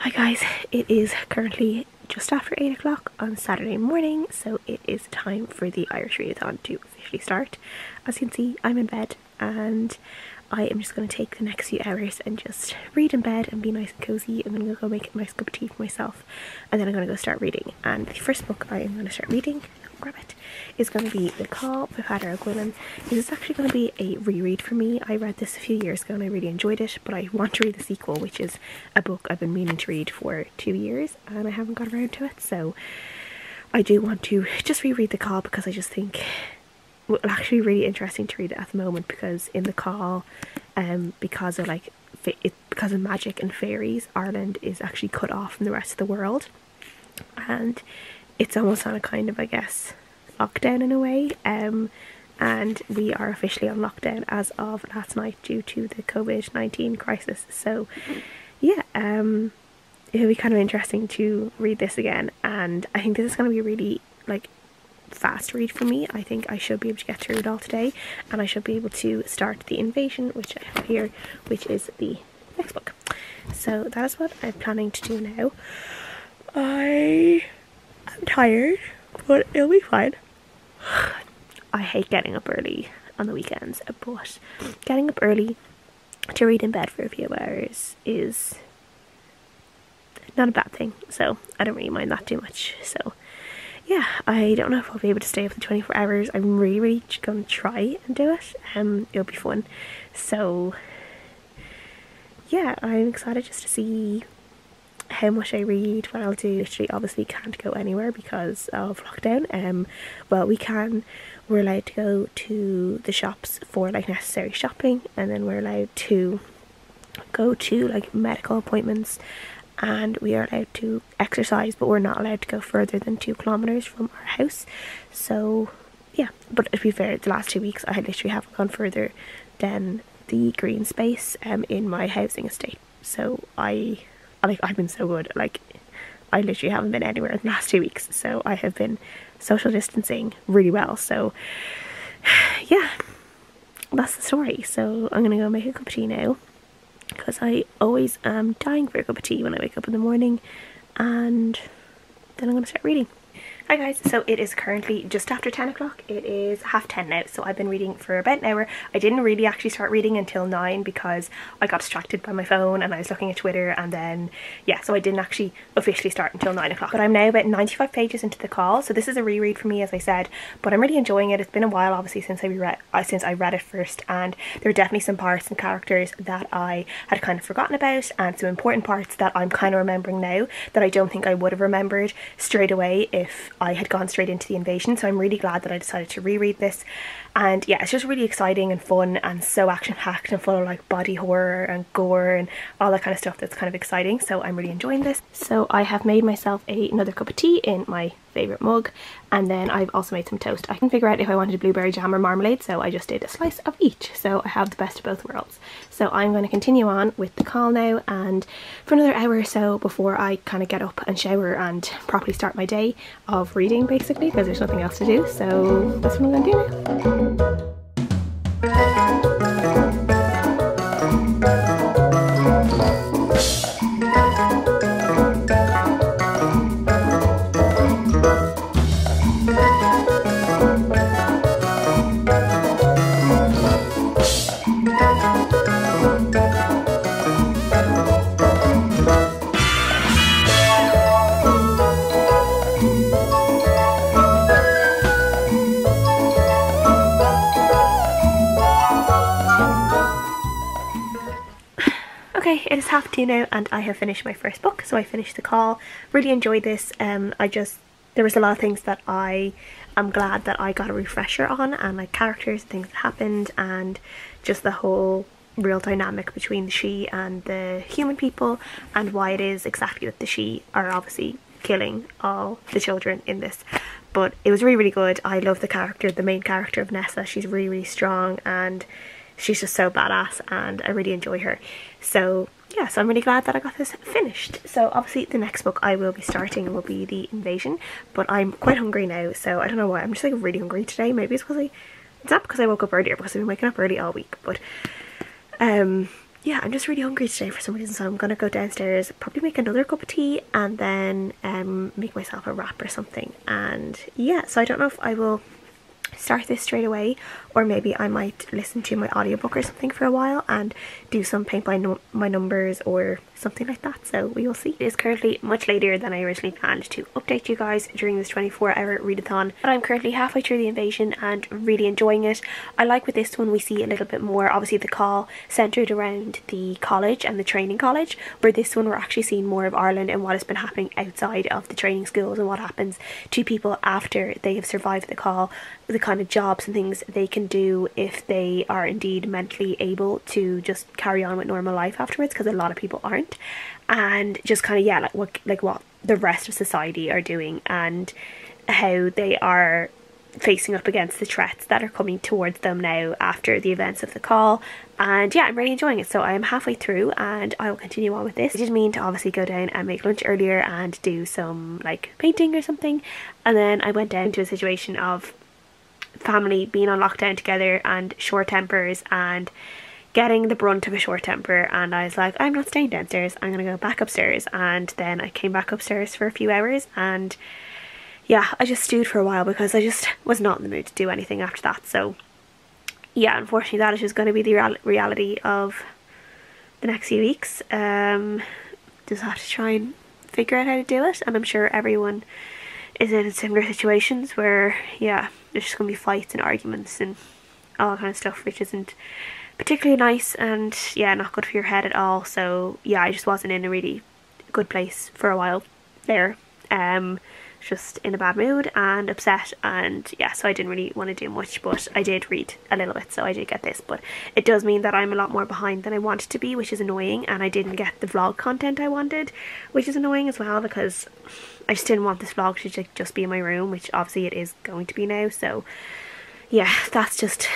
Hi guys, it is currently just after 8 o'clock on Saturday morning, so it is time for the Irish Readathon to officially start. As you can see, I'm in bed and I am just going to take the next few hours and just read in bed and be nice and cozy. I'm going to go make a nice cup of tea for myself and then I'm going to go start reading. And the first book I am going to start reading, grab it, is going to be The Call by Peadar. This is actually going to be a reread for me. I read this a few years ago and I really enjoyed it, but I want to read the sequel, which is a book I've been meaning to read for 2 years and I haven't got around to it. So I do want to just reread The Call because I just think it's actually really interesting to read it at the moment, because in The Call, because of magic and fairies, Ireland is actually cut off from the rest of the world, and it's almost on a kind of, I guess, lockdown in a way, and we are officially on lockdown as of last night due to the COVID-19 crisis. So yeah, it'll be kind of interesting to read this again, and I think this is going to be really fast read for me. I think I should be able to get through it all today and I should be able to start The Invasion, which I have here, which is the next book. So that is what I'm planning to do now. I am tired, but it'll be fine. I hate getting up early on the weekends, but getting up early to read in bed for a few hours is not a bad thing, so I don't really mind that too much. So yeah, I don't know if I'll be able to stay up for 24 hours. I'm really going to try and do it. It'll be fun. So yeah, I'm excited just to see how much I read, what I'll do. Literally, obviously can't go anywhere because of lockdown. Well, we're allowed to go to the shops for necessary shopping, and then we're allowed to go to medical appointments, and we are allowed to exercise, but we're not allowed to go further than 2 kilometers from our house. So yeah, but to be fair, the last 2 weeks I literally haven't gone further than the green space in my housing estate. So I've been so good. I literally haven't been anywhere in the last 2 weeks, so I have been social distancing really well. So yeah, that's the story. So I'm gonna go make a cup of tea now, because I always am dying for a cup of tea when I wake up in the morning, and then I'm going to start reading. Hi guys, so it is currently just after 10 o'clock. It is 10:30 now, so I've been reading for about an hour. I didn't really actually start reading until 9 because I got distracted by my phone and I was looking at Twitter, and then yeah, so I didn't actually officially start until 9 o'clock. But I'm now about 95 pages into The Call, so this is a reread for me, as I said, but I'm really enjoying it. It's been a while obviously since I read it first, and there are definitely some parts and characters that I had kind of forgotten about, and some important parts that I'm kind of remembering now that I don't think I would have remembered straight away if I had gone straight into The Invasion. So I'm really glad that I decided to reread this, and yeah, it's just really exciting and fun and so action-packed and full of body horror and gore and all that kind of stuff that's kind of exciting. So I'm really enjoying this. So I have made myself another cup of tea in my favourite mug, and then I've also made some toast. I can figure out if I wanted blueberry jam or marmalade, so I just did a slice of each, so I have the best of both worlds. So I'm going to continue on with The Call now, and for another hour or so before I kind of get up and shower and properly start my day of reading, basically, because there's nothing else to do. So that's what I'm going to do now. Okay, it is 2:30 now and I have finished my first book. So I finished The Call. Really enjoyed this. There was a lot of things that I am glad that I got a refresher on, and characters and things that happened, and just the whole real dynamic between the she and the human people, and why it is exactly that the she are obviously killing all the children in this. But it was really, really good. I love the main character of Nessa. She's really, really strong and she's just so badass, and I really enjoy her. So yeah, so I'm really glad that I got this finished. So obviously the next book I will be starting will be The Invasion, but I'm quite hungry now, so I don't know why. I'm just really hungry today. Maybe it's not because I woke up earlier, because I've been waking up early all week, but yeah, I'm just really hungry today for some reason, so I'm gonna go downstairs, probably make another cup of tea, and then make myself a wrap or something. And yeah, so I don't know if I will start this straight away, or maybe I might listen to my audiobook or something for a while and do some paint by my numbers or something like that, so we will see. It is currently much later than I originally planned to update you guys during this 24-hour readathon, but I'm currently halfway through the invasion and really enjoying it. I like with this one we see a little bit more, obviously the call centred around the college and the training college, where this one we're actually seeing more of Ireland and what has been happening outside of the training schools and what happens to people after they have survived the call, the kind of jobs and things they can do if they are indeed mentally able to just carry on with normal life afterwards, because a lot of people aren't. And just kind of, yeah, like what the rest of society are doing and how they are facing up against the threats that are coming towards them now after the events of the call. And yeah, I'm really enjoying it, so I am halfway through and I will continue on with this. I did mean to obviously go down and make lunch earlier and do some like painting or something, and then I went down to a situation of family being on lockdown together and short tempers and getting the brunt of a short temper, and I was like, I'm not staying downstairs, I'm gonna go back upstairs. And then I came back upstairs for a few hours, and yeah, I just stewed for a while because I just was not in the mood to do anything after that. So yeah, unfortunately that is just going to be the reality of the next few weeks. Just have to try and figure out how to do it, and I'm sure everyone is in similar situations where, yeah, there's just going to be fights and arguments and all that kind of stuff, which isn't particularly nice and yeah, not good for your head at all. So yeah, I just wasn't in a really good place for a while there. Just in a bad mood and upset, and yeah, so I didn't really want to do much, but I did read a little bit, so I did get this. But it does mean that I'm a lot more behind than I wanted to be, which is annoying, and I didn't get the vlog content I wanted, which is annoying as well, because I just didn't want this vlog to just be in my room, which obviously it is going to be now. So yeah, that's just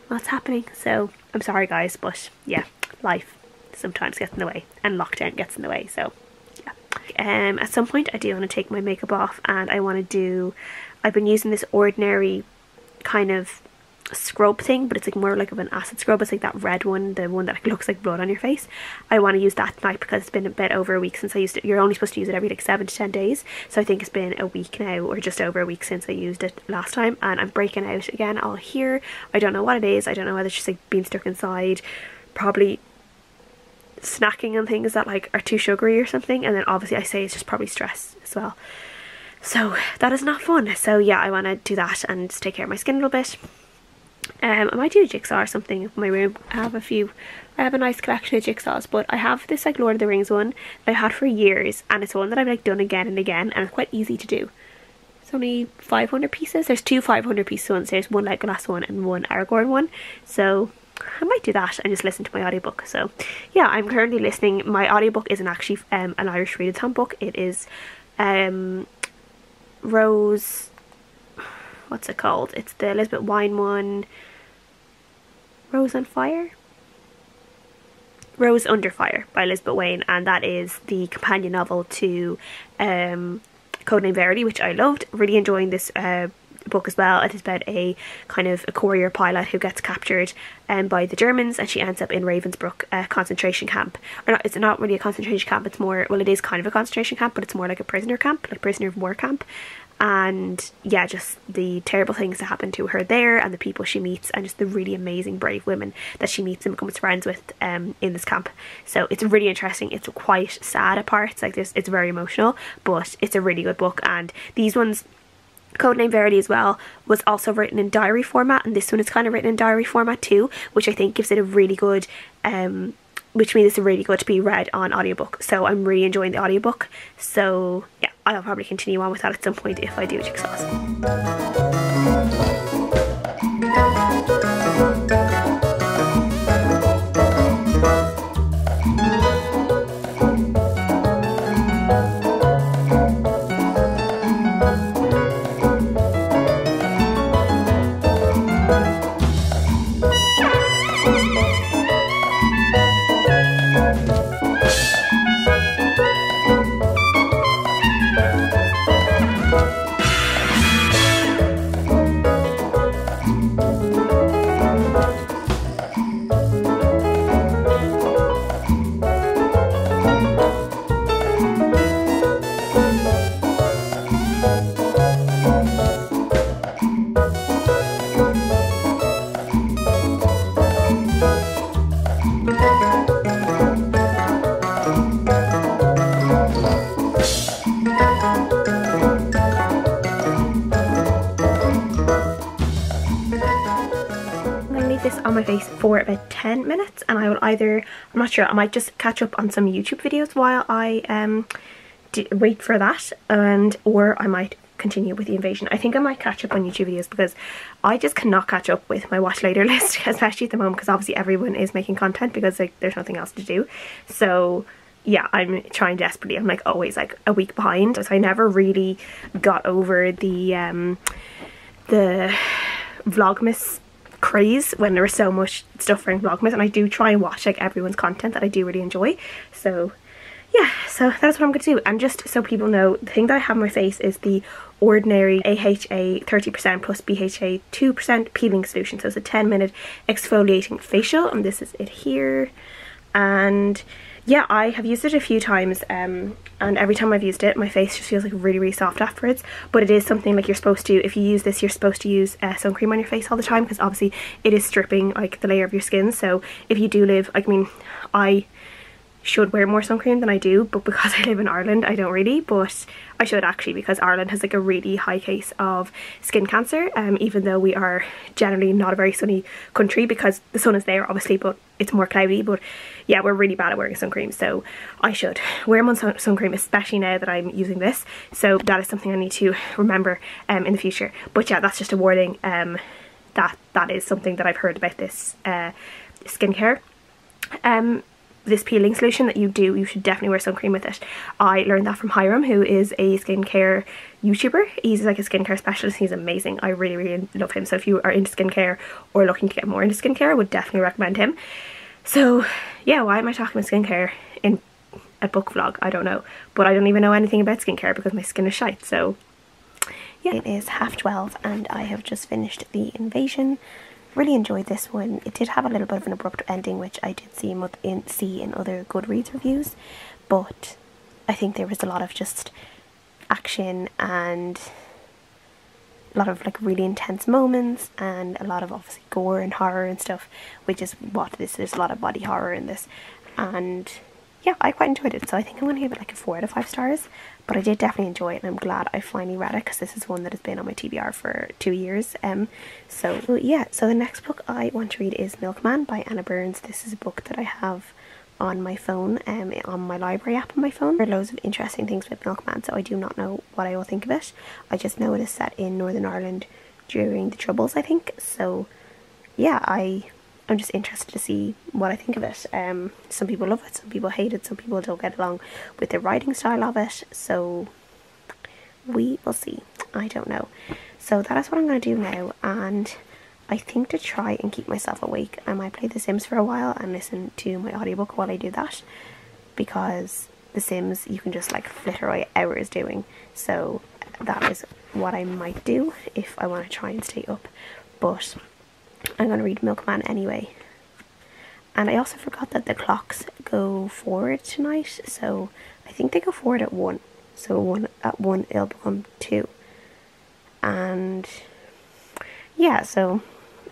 what's happening. So I'm sorry guys, but yeah, life sometimes gets in the way and lockdown gets in the way. So at some point I do want to take my makeup off, and I want to do, I've been using this Ordinary kind of scrub thing, but it's like more like of an acid scrub. It's like that red one, the one that looks like blood on your face. I want to use that tonight because it's been a bit over a week since I used it. You're only supposed to use it every like 7 to 10 days, so I think it's been a week now, or just over a week since I used it last time, and I'm breaking out again all here. I don't know what it is. I don't know whether it's just like being stuck inside, probably snacking on things that like are too sugary or something, and then obviously I say it's just probably stress as well. So that is not fun. So yeah, I want to do that and just take care of my skin a little bit. I might do a jigsaw or something in my room. I have a nice collection of jigsaws, but I have this like Lord of the Rings one that I've had for years, and it's one that I've like done again and again, and it's quite easy to do. It's only 500 pieces. There's two 500 piece ones. There's one Legolas one and one Aragorn one. So I might do that and just listen to my audiobook. So yeah, I'm currently listening. My audiobook isn't actually an Irish Readathon book. It is Rose, what's it called? It's the Elizabeth Wein one, Rose on Fire? Rose Under Fire by Elizabeth Wein, and that is the companion novel to Codename Verity, which I loved. Really enjoying this book as well. It is about a kind of a courier pilot who gets captured by the Germans, and she ends up in Ravensbrück concentration camp. Or not, it's not really a concentration camp, it's more, well, it is kind of a concentration camp, but it's more like a prisoner camp, like prisoner of war camp. And yeah, just the terrible things that happen to her there, and the people she meets, and just the really amazing brave women that she meets and becomes friends with in this camp. So it's really interesting. It's quite sad at parts, like this, it's very emotional, but it's a really good book. And these ones, Codename Verity as well, was also written in diary format, and this one is kind of written in diary format too, which I think gives it a really good which means it's really good to be read on audiobook. So I'm really enjoying the audiobook. So yeah, I'll probably continue on with that at some point if I do jigsaws. on my face for about 10 minutes, and I will either, I'm not sure, I might just catch up on some YouTube videos while I wait for that, or I might continue with the invasion. I think I might catch up on YouTube videos because I just cannot catch up with my watch later list, especially at the moment, because obviously everyone is making content because like there's nothing else to do. So yeah, I'm trying desperately. I'm like always like a week behind, so I never really got over the Vlogmas craze when there was so much stuff around Vlogmas, and I do try and watch like everyone's content that I do really enjoy. So yeah, so that's what I'm going to do. And just so people know, the thing that I have on my face is the Ordinary AHA 30% plus BHA 2% peeling solution. So it's a 10-minute exfoliating facial, and this is it here. And yeah, I have used it a few times, and every time I've used it my face just feels like really, really soft afterwards. But it is something like you're supposed to, if you use this, you're supposed to use sun cream on your face all the time, because obviously it is stripping like the layer of your skin. So if you do live, I mean, I should wear more sun cream than I do, but because I live in Ireland I don't really, but I should actually, because Ireland has like a really high case of skin cancer, even though we are generally not a very sunny country, because the sun is there obviously but it's more cloudy. But yeah, we're really bad at wearing sun cream, so I should wear more sun cream, especially now that I'm using this. So that is something I need to remember in the future. But yeah, that's just a warning, that is something that I've heard about this skincare. This peeling solution that you should definitely wear sun cream with it. I learned that from Hiram, who is a skincare YouTuber. He's like a skincare specialist. He's amazing. I really, really love him. So if you are into skincare or looking to get more into skincare, I would definitely recommend him. So yeah, why am I talking about skincare in a book vlog? I don't know. But I don't even know anything about skincare because my skin is shite. So yeah. It is 12:30 and I have just finished the invasion. Really enjoyed this one. It did have a little bit of an abrupt ending, which I did see in other Goodreads reviews, but I think there was a lot of just action and a lot of like really intense moments and a lot of obviously gore and horror and stuff, which is what this is. There's a lot of body horror in this, and yeah, I quite enjoyed it. So I think I'm going to give it like a 4 out of 5 stars, but I did definitely enjoy it, and I'm glad I finally read it, because this is one that has been on my TBR for 2 years. So yeah, so the next book I want to read is Milkman by Anna Burns. This is a book that I have on my phone, on my library app on my phone. There are loads of interesting things with Milkman, so I do not know what I will think of it. I just know it is set in Northern Ireland during the Troubles, I think. So yeah, I'm just interested to see what I think of it. Some people love it, some people hate it, some people don't get along with the writing style of it, so we will see. I don't know. So that is what I'm going to do now, and I think to try and keep myself awake, I might play The Sims for a while and listen to my audiobook while I do that, because The Sims you can just like flitter away hours doing. So that is what I might do if I want to try and stay up, but I'm going to read Milkman anyway. And I also forgot that the clocks go forward tonight, so I think they go forward at 1. So at 1 it'll become 2. And yeah, so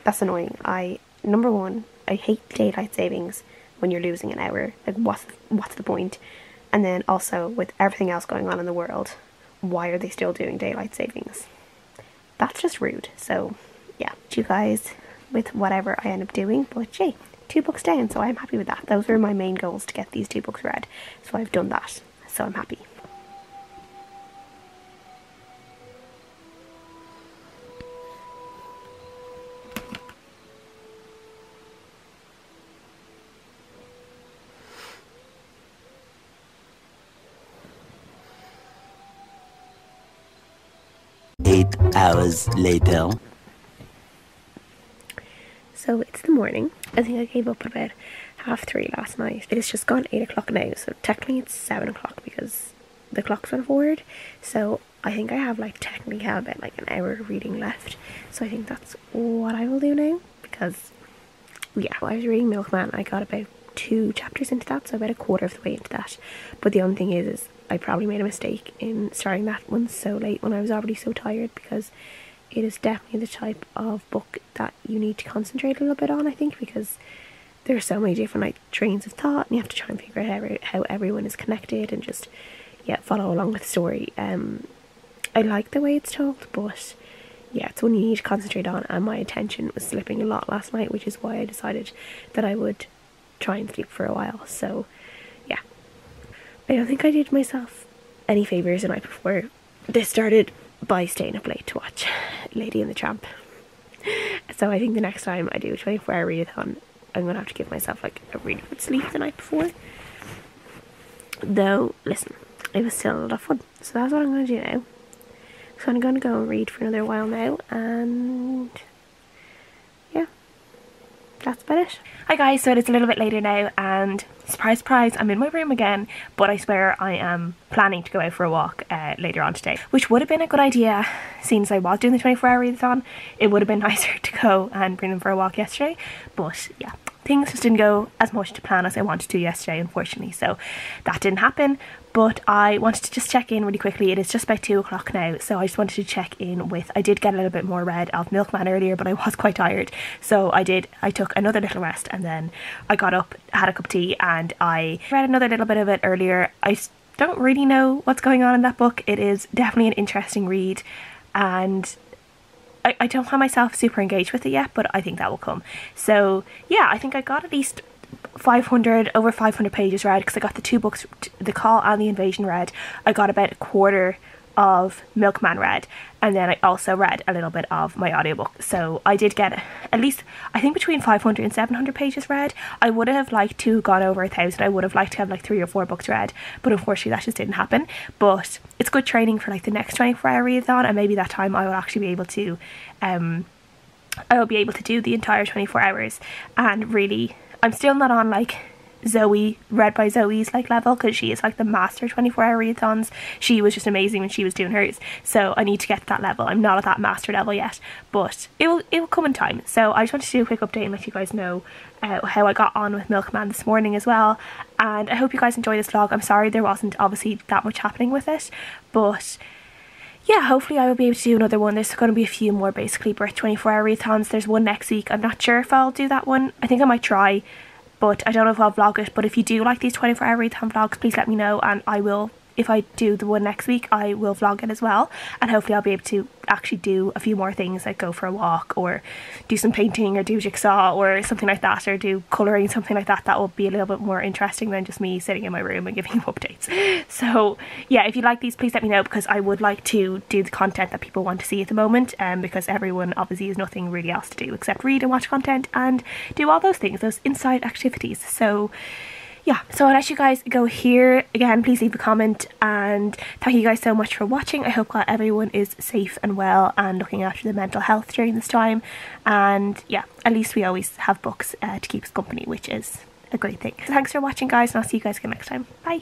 that's annoying. Number one, I hate daylight savings when you're losing an hour. Like what's the point? And then also with everything else going on in the world, why are they still doing daylight savings? That's just rude. So yeah, you guys with whatever I end up doing, but yay, 2 books down, so I'm happy with that. Those were my main goals, to get these 2 books read, so I've done that, so I'm happy. Eight hours later. So it's the morning. I think I gave up at about 3:30 last night. It has just gone 8 o'clock now, so technically it's 7 o'clock because the clocks went forward. So I think I have technically about an hour of reading left. So I think that's what I will do now, because yeah, I was reading Milkman. I got about 2 chapters into that, so about a quarter of the way into that. But the only thing is I probably made a mistake in starting that one so late when I was already so tired, because it is definitely the type of book that you need to concentrate a little bit on, I think, because there are so many different trains of thought, and you have to try and figure out how everyone is connected and just follow along with the story. I like the way it's told, but yeah, it's one you need to concentrate on, and my attention was slipping a lot last night, which is why I decided that I would try and sleep for a while. So yeah, I don't think I did myself any favours the night before. This started by staying up late to watch Lady and the Tramp. So I think the next time I do a 24-hour readathon, I'm going to have to give myself like a really good sleep the night before. Though, listen, it was still a lot of fun. So that's what I'm going to do now. So I'm going to go and read for another while now, and yeah, that's about it. Hi guys, so it's a little bit later now, and surprise surprise, I'm in my room again, but I swear I am planning to go out for a walk later on today, which would have been a good idea since I was doing the 24-hour readathon. It would have been nicer to go and bring them for a walk yesterday, but yeah, things just didn't go as much to plan as I wanted to yesterday, unfortunately, so that didn't happen. But I wanted to just check in really quickly. It is just about 2 o'clock now, so I just wanted to check in with, I did get a little bit more read of Milkman earlier, but I was quite tired, so I took another little rest, and then I got up, had a cup of tea, and I read another little bit of it earlier. I don't really know what's going on in that book. It is definitely an interesting read, and I don't have myself super engaged with it yet, but I think that will come. So yeah, I think I got at least over 500 pages read, because I got the 2 books, The Call and The Invasion, read. I got about a quarter of Milkman read, and then I also read a little bit of my audiobook. So I did get at least, I think, between 500 and 700 pages read. I would have liked to have gone over 1,000. I would have liked to have like 3 or 4 books read, but unfortunately that just didn't happen. But it's good training for like the next 24-hour readathon, and maybe that time I will actually be able to do the entire 24 hours. And really, I'm still not on like Zoe, read by Zoe's like level, because she is like the master 24-hour readathons. She was just amazing when she was doing hers, so I need to get to that level. I'm not at that master level yet, but it will come in time. So I just wanted to do a quick update and let you guys know how I got on with Milkman this morning as well, and I hope you guys enjoy this vlog. I'm sorry there wasn't obviously that much happening with it, but yeah, hopefully I will be able to do another one. There's going to be a few more basically birth 24-hour readathons. There's one next week. I'm not sure if I'll do that one. I think I might try, but I don't know if I'll vlog it. But if you do like these 24-hour readathon vlogs, please let me know, and I will, if I do the one next week, I will vlog it as well, and hopefully I'll be able to actually do a few more things, like go for a walk, or do some painting, or do jigsaw, or something like that, or do colouring, something like that. That will be a little bit more interesting than just me sitting in my room and giving you updates. So yeah, if you like these, please let me know, because I would like to do the content that people want to see at the moment, because everyone obviously has nothing really else to do except read and watch content and do all those things, those inside activities. So yeah, so I'll let you guys go here. Again, please leave a comment, and thank you guys so much for watching. I hope that everyone is safe and well and looking after their mental health during this time. And yeah, at least we always have books to keep us company, which is a great thing. So thanks for watching, guys, and I'll see you guys again next time. Bye.